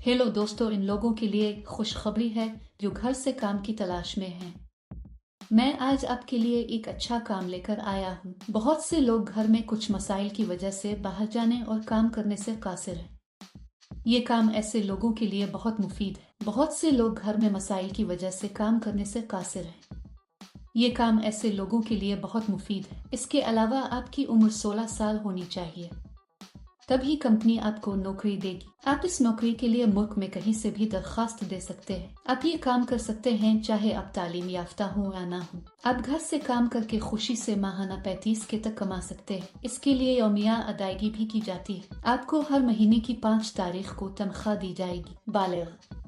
Hello दोस्तों, इन लोगों के लिए खुशखबरी है जो घर से काम की तलाश में हैं। मैं आज आपके लिए एक अच्छा काम लेकर आया हूँ। बहुत से लोग घर में कुछ मसाइल की वजह से बाहर जाने और काम करने से कासिर हैं। ये काम ऐसे लोगों के लिए बहुत मुफीद है। बहुत से लोग घर में मसाइल की वजह से काम करने से कासिर हैं। ये काम ऐसे लोगों के लिए बहुत मुफीद है। इसके अलावा आपकी उम्र 16 साल होनी चाहिए, तभी कंपनी आपको नौकरी देगी। आप इस नौकरी के लिए मुल्क में कहीं से भी दरखास्त दे सकते हैं। आप ये काम कर सकते हैं चाहे आप तालीम याफ्ता हो या ना हो। आप घर से काम करके खुशी से माहाना 35 के तक कमा सकते हैं। इसके लिए यौमिया अदायगी भी की जाती है। आपको हर महीने की 5 तारीख को तनख्वाह दी जाएगी। बालिग,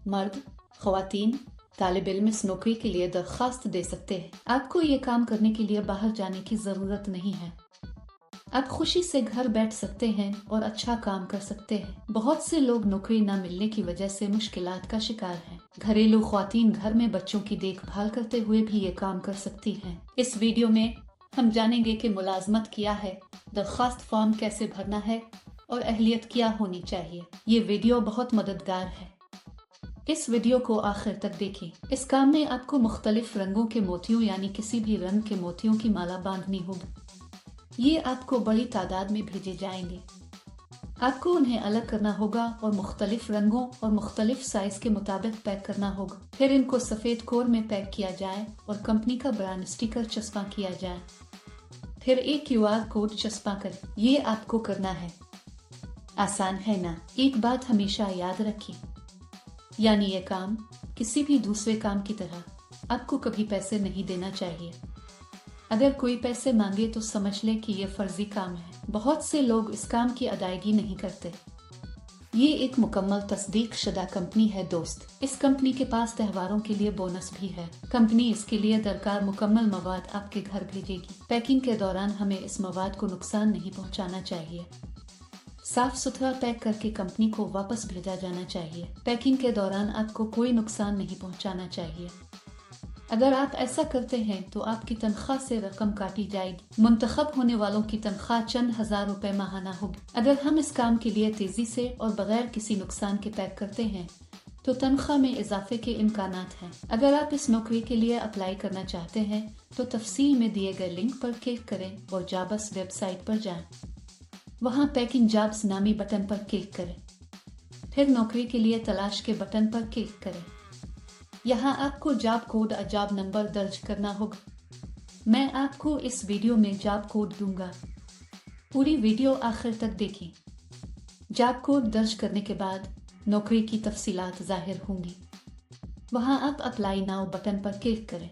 मर्द, ख्वातीन, तालिब इल्म इस नौकरी के लिए दरखास्त दे सकते हैं। आपको ये काम करने के लिए बाहर जाने की जरूरत नहीं है। आप खुशी से घर बैठ सकते हैं और अच्छा काम कर सकते हैं। बहुत से लोग नौकरी न मिलने की वजह से मुश्किलात का शिकार हैं। घरेलू ख्वातीन घर में बच्चों की देखभाल करते हुए भी ये काम कर सकती हैं। इस वीडियो में हम जानेंगे कि मुलाजमत क्या है, दरखास्त फॉर्म कैसे भरना है और अहलियत क्या होनी चाहिए। ये वीडियो बहुत मददगार है। इस वीडियो को आखिर तक देखें। इस काम में आपको मुख्तलिफ रंगों के मोतियों यानी किसी भी रंग के मोतियों की माला बांधनी होगी। ये आपको बड़ी तादाद में भेजे जाएंगे। आपको उन्हें अलग करना होगा और मुख्तलिफ रंगों और मुख्तलिफ साइज के मुताबिक पैक करना होगा। फिर इनको सफेद कोर में पैक किया जाए और कंपनी का ब्रांड स्टिकर चस्पा किया जाए। फिर एक QR कोड चस्पा करें। ये आपको करना है। आसान है ना? एक बात हमेशा याद रखें, यानी ये काम किसी भी दूसरे काम की तरह आपको कभी पैसे नहीं देना चाहिए। अगर कोई पैसे मांगे तो समझ ले कि ये फर्जी काम है। बहुत से लोग इस काम की अदायगी नहीं करते। ये एक मुकम्मल तस्दीक शुदा कंपनी है दोस्त। इस कंपनी के पास त्योहारों के लिए बोनस भी है। कंपनी इसके लिए दरकार मुकम्मल मवाद आपके घर भेजेगी। पैकिंग के दौरान हमें इस मवाद को नुकसान नहीं पहुंचाना चाहिए। साफ सुथरा पैक करके कंपनी को वापस भेजा जाना चाहिए। पैकिंग के दौरान आपको कोई नुकसान नहीं पहुंचाना चाहिए। अगर आप ऐसा करते हैं तो आपकी तनख्वाह से रकम काटी जाएगी। मुंतखब होने वालों की तनख्वाह चंद हजार रुपए माहाना होगी। अगर हम इस काम के लिए तेजी से और बगैर किसी नुकसान के पैक करते हैं तो तनख्वाह में इजाफे के इम्कानात हैं। अगर आप इस नौकरी के लिए अप्लाई करना चाहते हैं तो तफसील में दिए गए लिंक पर क्लिक करें और जॉब्स वेबसाइट पर जाएं। वहां पैकिंग जॉब्स नामी बटन पर क्लिक करें। फिर नौकरी के लिए तलाश के बटन पर क्लिक करें। यहाँ आपको जॉब कोड और जॉब नंबर दर्ज करना होगा। मैं आपको इस वीडियो में जॉब कोड दूंगा। पूरी वीडियो आखिर तक देखें। जॉब कोड दर्ज करने के बाद नौकरी की तफसीलात जाहिर होंगी। वहाँ आप अप्लाई नाउ बटन पर क्लिक करें।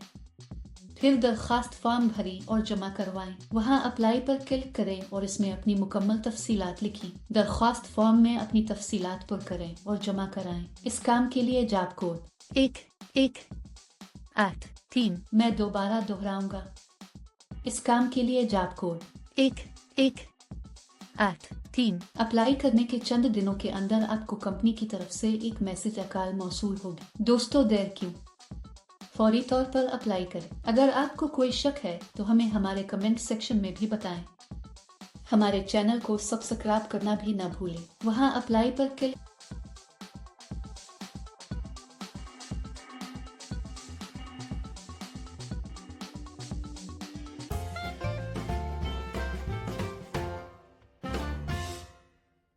फिर दरखास्त फॉर्म भरी और जमा करवाएं। वहाँ अप्लाई पर क्लिक करें और इसमें अपनी मुकम्मल तफसीलात लिखें। दरखास्त फॉर्म में अपनी तफसीलात पुर करें और जमा कराएं। इस काम के लिए जॉब कोड 1183। मैं दोबारा दोहराऊंगा। इस काम के लिए जॉब कोड 1183। अप्लाई करने के चंद दिनों के अंदर आपको कंपनी की तरफ से एक मैसेज अकाल मौसूल होगी। दोस्तों, देर क्यों? फौरी तौर पर अप्लाई करें। अगर आपको कोई शक है तो हमें हमारे कमेंट सेक्शन में भी बताएं। हमारे चैनल को सब्सक्राइब करना भी ना भूलें। वहां अप्लाई पर क्लिक